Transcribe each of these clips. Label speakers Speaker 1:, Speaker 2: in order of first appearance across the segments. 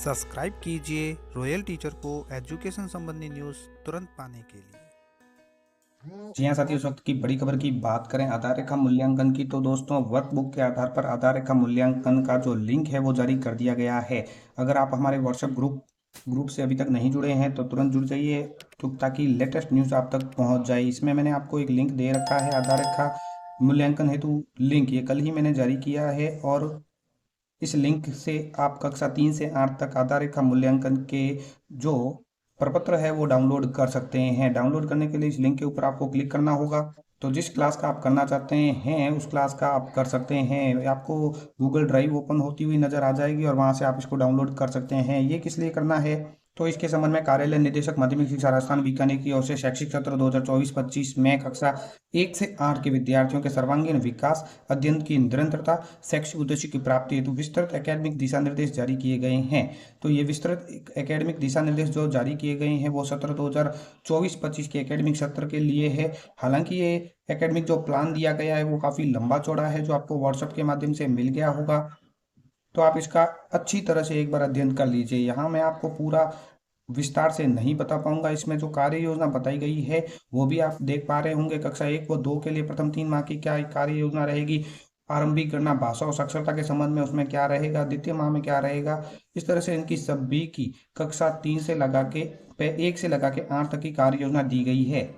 Speaker 1: Subscribe कीजिए royal teacher को education संबंधी न्यूज़ तुरंत पाने के लिए।
Speaker 2: जी हाँ साथियों, इस वक्त की बड़ी खबर की बात करें आधार रेखा मूल्यांकन की, तो दोस्तों वर्कबुक के आधार पर आधार रेखा मूल्यांकन का जो लिंक है वो जारी कर दिया गया है। अगर आप हमारे व्हाट्सएप ग्रुप से अभी तक नहीं जुड़े हैं तो तुरंत जुड़ जाइए, तो ताकि लेटेस्ट न्यूज़ आप तक पहुंच जाए। इसमें मैंने आपको एक लिंक दे रखा है, आधार रेखा मूल्यांकन हेतु लिंक, ये कल ही मैंने जारी किया है। और इस लिंक से आप कक्षा 3 से 8 तक आधार रेखा मूल्यांकन के जो प्रपत्र है वो डाउनलोड कर सकते हैं। डाउनलोड करने के लिए इस लिंक के ऊपर आपको क्लिक करना होगा। तो जिस क्लास का आप करना चाहते हैं उस क्लास का आप कर सकते हैं। आपको गूगल ड्राइव ओपन होती हुई नजर आ जाएगी और वहां से आप इसको डाउनलोड कर सकते हैं। ये किस लिए करना है, तो इसके संबंध में कार्यालय निदेशक माध्यमिक शिक्षा राजस्थान बीकानेर की ओर से शैक्षिक सत्र 2024-25 में कक्षा 1 से 8 के विद्यार्थियों के सर्वांगीण विकास, अध्ययन की निरंतरता, शैक्षिक उद्देश्य की प्राप्ति हेतु विस्तृत एकेडमिक दिशा निर्देश जारी किए गए हैं। तो ये विस्तृत एकेडमिक दिशा निर्देश जो जारी किए गए हैं वो सत्र 2024-25 के एकेडमिक सत्र के लिए है। हालांकि ये एकेडमिक जो प्लान दिया गया है वो काफ़ी लंबा चौड़ा है, जो आपको व्हाट्सएप के माध्यम से मिल गया होगा। तो आप इसका अच्छी तरह से एक बार अध्ययन कर लीजिए। यहाँ मैं आपको पूरा विस्तार से नहीं बता पाऊंगा। इसमें जो कार्य योजना बताई गई है वो भी आप देख पा रहे होंगे। कक्षा 1 व 2 के लिए प्रथम 3 माह की क्या कार्य योजना रहेगी, आरंभिक गणना भाषा और साक्षरता के संबंध में उसमें क्या रहेगा, द्वितीय माह में क्या रहेगा। इस तरह से इनकी सभी की कक्षा 3 से लगा के 1 से लगा के 8 तक की कार्य योजना दी गई है।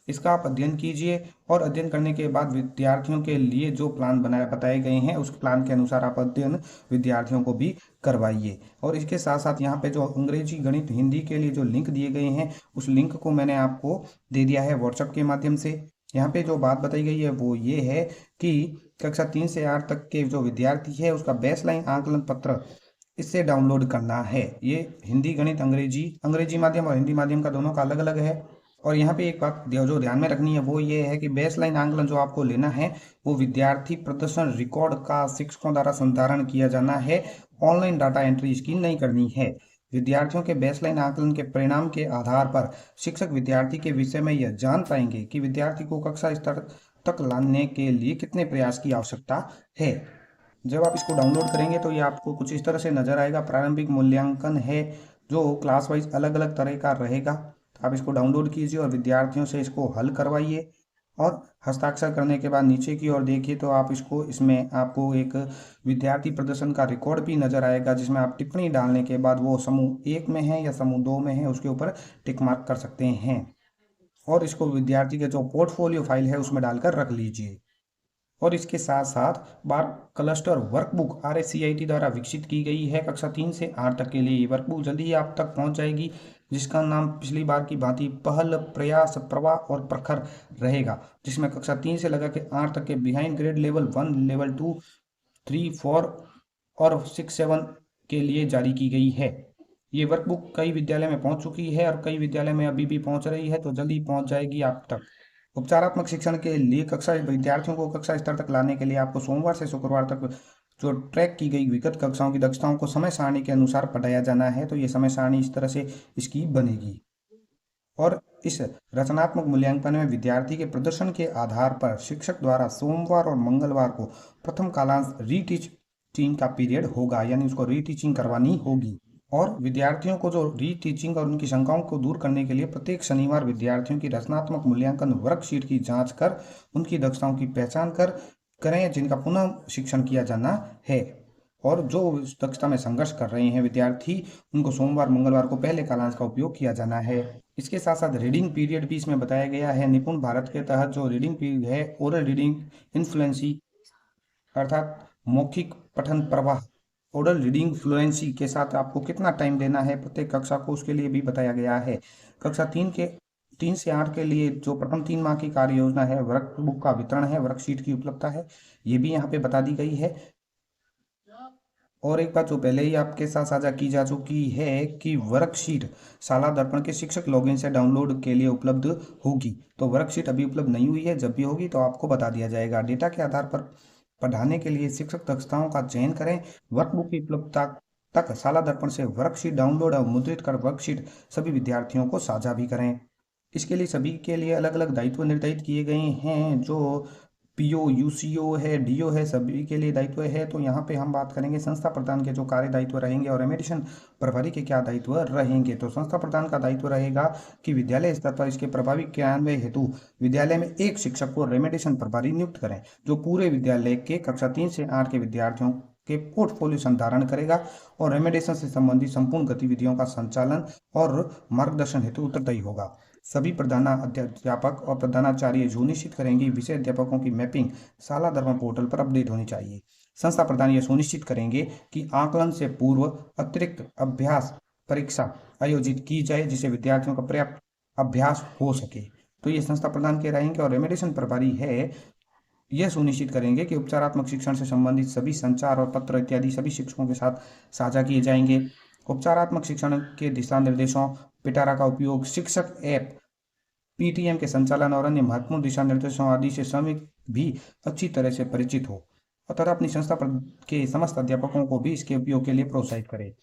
Speaker 2: इसका आप अध्ययन कीजिए और अध्ययन करने के बाद विद्यार्थियों के लिए जो प्लान बताए गए हैं उस प्लान के अनुसार आप अध्ययन विद्यार्थियों को भी करवाइए। और इसके साथ साथ यहाँ पे जो अंग्रेजी, गणित, हिंदी के लिए जो लिंक दिए गए हैं उस लिंक को मैंने आपको दे दिया है व्हाट्सएप के माध्यम से। यहाँ पे जो बात बताई गई है वो ये है कि कक्षा 3 से 8 तक के जो विद्यार्थी है उसका बेसलाइन आकलन पत्र इससे डाउनलोड करना है। ये हिंदी, गणित, अंग्रेजी माध्यम और हिंदी माध्यम का दोनों का अलग अलग है। और यहाँ पे एक बात जो ध्यान में रखनी है वो ये है कि बेसलाइन आंकलन जो आपको लेना है वो विद्यार्थी प्रदर्शन रिकॉर्ड का शिक्षकों द्वारा संधारण किया जाना है। ऑनलाइन डाटा एंट्री इसकी नहीं करनी है। विद्यार्थियों के बेसलाइन आंकलन के परिणाम के आधार पर शिक्षक विद्यार्थी के विषय में यह जान पाएंगे कि विद्यार्थी को कक्षा स्तर तक लाने के लिए कितने प्रयास की आवश्यकता है। जब आप इसको डाउनलोड करेंगे तो ये आपको कुछ इस तरह से नजर आएगा। प्रारंभिक मूल्यांकन है जो क्लास वाइज अलग अलग तरह का रहेगा। तो आप इसको डाउनलोड कीजिए और विद्यार्थियों से इसको हल करवाइए और हस्ताक्षर करने के बाद नीचे की ओर देखिए तो आप इसको, इसमें आपको एक विद्यार्थी प्रदर्शन का रिकॉर्ड भी नजर आएगा, जिसमें आप टिप्पणी डालने के बाद वो समूह 1 में है या समूह 2 में है उसके ऊपर टिक मार्क कर सकते हैं। और इसको विद्यार्थी के जो पोर्टफोलियो फाइल है उसमें डालकर रख लीजिए। और इसके साथ साथ बार क्लस्टर वर्कबुक RSCIT द्वारा विकसित की गई है कक्षा 3 से 8 तक के लिए। ये वर्कबुक जल्दी ही आप तक पहुंच जाएगी, जिसका नाम पिछली बार की भांति पहल, प्रयास, प्रवाह और प्रखर रहेगा, जिसमें कक्षा 3 से लगा के 8 तक के बिहाइंड ग्रेड लेवल 1, लेवल 2, 3, 4 और 6, 7 के लिए जारी की गई है। ये वर्कबुक कई विद्यालय में पहुंच चुकी है और कई विद्यालय में अभी भी पहुंच रही है, तो जल्दी पहुंच जाएगी आप तक। उपचारात्मक शिक्षण के लिए कक्षा विद्यार्थियों को कक्षा स्तर तक लाने के लिए आपको सोमवार से शुक्रवार तक जो ट्रैक की गई विगत कक्षाओं की दक्षताओं को समय सारणी के अनुसार पढ़ाया जाना है। तो ये समय सारणी इस तरह से इसकी बनेगी। और इस रचनात्मक मूल्यांकन में विद्यार्थी के प्रदर्शन के आधार पर शिक्षक द्वारा सोमवार और मंगलवार को प्रथम कालांश रीटीचिंग का पीरियड होगा, यानी उसको रीटीचिंग करवानी होगी। और विद्यार्थियों को जो रीटीचिंग और उनकी शंकाओं को दूर करने के लिए प्रत्येक शनिवार विद्यार्थियों की रचनात्मक मूल्यांकन वर्कशीट की जांच कर उनकी दक्षताओं की पहचान करें, जिनका पुनः शिक्षण किया जाना है। और जो इस दक्षता में संघर्ष कर रहे हैं विद्यार्थी, उनको सोमवार मंगलवार को पहले कालांश का उपयोग किया जाना है। इसके साथ साथ रीडिंग पीरियड भी इसमें बताया गया है। निपुण भारत के तहत जो रीडिंग पीरियड है, ओरल रीडिंग इन्फ्लुएंसी अर्थात मौखिक पठन प्रवाह, ओरल रीडिंग फ्लुएंसी के साथ आपको कितना टाइम देना है प्रत्येक कक्षा को, उसके लिए भी बताया गया है। कक्षा 3 से 8 के लिए जो प्रथम 3 माह की कार्य योजना है, वर्कबुक का वितरण है, वर्कशीट की उपलब्धता है, ये भी यहाँ पे बता दी गई है। और एक बात जो पहले ही आपके साथ साझा की जा चुकी है कि वर्कशीट शाला दर्पण के शिक्षक लॉगिन से डाउनलोड के लिए उपलब्ध होगी। तो वर्कशीट अभी उपलब्ध नहीं हुई है, जब भी होगी तो आपको बता दिया जाएगा। डेटा के आधार पर पढ़ाने के लिए शिक्षक दक्षताओं का चयन करें। वर्कबुक की उपलब्धता तक शाला दर्पण से वर्कशीट डाउनलोड और मुद्रित कर वर्कशीट सभी विद्यार्थियों को साझा भी करें। इसके लिए सभी के लिए अलग अलग दायित्व निर्धारित किए गए हैं। जो पीओ, यूसीओ है, डीओ है, सभी के लिए दायित्व है। तो यहाँ पे हम बात करेंगे संस्था प्रधान के जो कार्य दायित्व रहेंगे और रेमेडिएशन प्रभारी के क्या दायित्व रहेंगे। तो संस्था प्रधान का दायित्व रहेगा कि विद्यालय स्तर पर इसके प्रभावी क्रियान्वयन हेतु विद्यालय में एक शिक्षक को रेमेडिएशन प्रभारी नियुक्त करें, जो पूरे विद्यालय के कक्षा 3 से 8 के विद्यार्थियों के पोर्टफोलियो संधारण करेगा और रेमेडिएशन से संबंधित संपूर्ण गतिविधियों का संचालन और मार्गदर्शन हेतु उत्तरदायी होगा। सभी प्रधानाध्यापक और प्रधानाचार्य सुनिश्चित करेंगे विषय अध्यापकों की मैपिंग शाला दर्पण पोर्टल पर अपडेट होनी चाहिए। संस्था प्रधान यह सुनिश्चित करेंगे कि आकलन से पूर्व अतिरिक्त अभ्यास परीक्षा आयोजित की जाए, जिससे विद्यार्थियों का पर्याप्त अभ्यास हो सके। तो ये संस्था प्रधान के रहेंगे। और रेमेडिएशन प्रभारी है यह सुनिश्चित करेंगे कि उपचारात्मक शिक्षण से संबंधित सभी संचार और पत्र इत्यादि सभी शिक्षकों के साथ साझा किए जाएंगे। उपचारात्मक शिक्षण के दिशा निर्देशों पिटारा का उपयोग, शिक्षक ऐप, पीटीएम के संचालन और अन्य महत्वपूर्ण दिशा निर्देशों आदि से श्रमिक भी अच्छी तरह से परिचित हो तथा अपनी संस्था के समस्त अध्यापकों को भी इसके उपयोग के लिए प्रोत्साहित करे।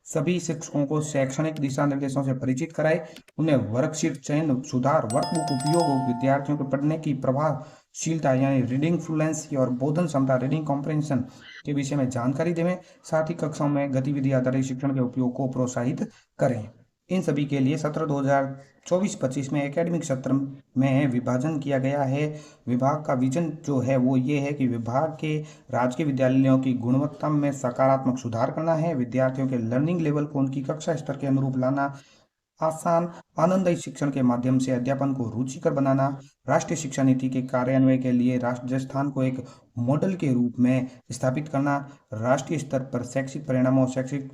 Speaker 2: सभी शिक्षकों को शैक्षणिक दिशा निर्देशों से परिचित कराए, उन्हें वर्कशीट चयन, सुधार, वर्कबुक उपयोग, विद्यार्थियों को पढ़ने की प्रभावशीलता यानी रीडिंग फ्लुएंसी और बोधन क्षमता रीडिंग कॉम्प्रिहेंशन के विषय में जानकारी देवें। साथ ही कक्षाओं में गतिविधि आधारित शिक्षण के उपयोग को प्रोत्साहित करें। इन सभी के लिए सत्र 2024-25 में एकेडमिक सत्र में विभाजन किया गया है। विभाग का विजन जो है वो ये है कि विभाग के राजकीय विद्यालयों की गुणवत्ता में सकारात्मक सुधार करना है, विद्यार्थियों के लर्निंग लेवल को उनकी कक्षा स्तर के अनुरूप लाना, आसान आनंददायी शिक्षण के माध्यम से अध्यापन को रुचिकर बनाना, राष्ट्रीय शिक्षा नीति के कार्यान्वयन के लिए राजस्थान को एक मॉडल के रूप में स्थापित करना, राष्ट्रीय स्तर पर शैक्षिक परिणामों शैक्षिक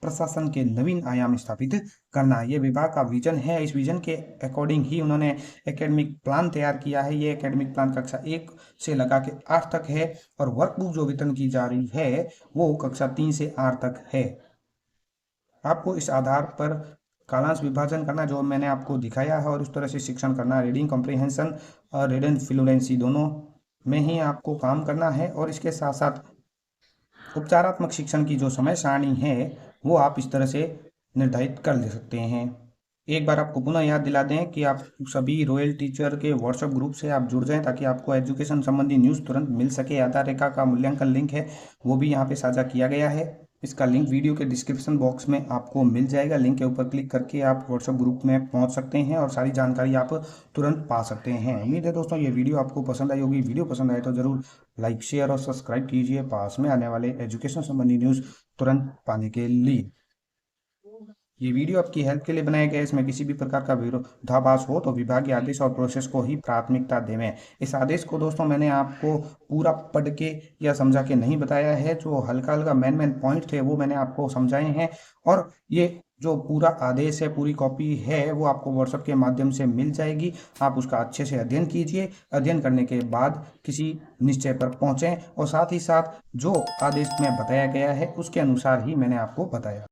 Speaker 2: प्रशासन के नवीन आयाम स्थापित करना। ये विभाग का विजन है। इस विजन के अकॉर्डिंग ही उन्होंने एकेडमिक प्लान तैयार किया है। ये एकेडमिक प्लान कक्षा 1 से लगा के 8 तक है और वर्कबुक जो वितरण की जा रही है वो कक्षा 3 से 8 तक है। आपको इस आधार पर कालांश विभाजन करना जो मैंने आपको दिखाया है और उस तरह से शिक्षण करना, रीडिंग कॉम्प्रिहेंशन और रीडिंग फ्लुएंसी दोनों में ही आपको काम करना है। और इसके साथ साथ उपचारात्मक शिक्षण की जो समय सारणी है वो आप इस तरह से निर्धारित कर ले सकते हैं। एक बार आपको पुनः याद दिला दें कि आप सभी रॉयल टीचर के व्हाट्सएप ग्रुप से आप जुड़ जाएं ताकि आपको एजुकेशन संबंधी न्यूज़ तुरंत मिल सके। आधार रेखा का मूल्यांकन लिंक है वो भी यहाँ पे साझा किया गया है। इसका लिंक वीडियो के डिस्क्रिप्शन बॉक्स में आपको मिल जाएगा। लिंक के ऊपर क्लिक करके आप व्हाट्सएप ग्रुप में पहुंच सकते हैं और सारी जानकारी आप तुरंत पा सकते हैं। उम्मीद है दोस्तों ये वीडियो आपको पसंद आई होगी। वीडियो पसंद आए तो ज़रूर लाइक, शेयर और सब्सक्राइब कीजिए पास में आने वाले एजुकेशन संबंधी न्यूज़ तुरंत पाने के लिए। ये वीडियो आपकी हेल्प के लिए बनाया गया है। इसमें किसी भी प्रकार का विरोधाभास हो तो विभागीय आदेश और प्रोसेस को ही प्राथमिकता देवें। इस आदेश को दोस्तों मैंने आपको पूरा पढ़ के या समझा के नहीं बताया है। जो हल्का हल्का मेन पॉइंट थे वो मैंने आपको समझाए हैं। और ये जो पूरा आदेश है, पूरी कॉपी है, वो आपको व्हाट्सएप के माध्यम से मिल जाएगी। आप उसका अच्छे से अध्ययन कीजिए। अध्ययन करने के बाद किसी निश्चय पर पहुंचें और साथ ही साथ जो आदेश में बताया गया है उसके अनुसार ही मैंने आपको बताया।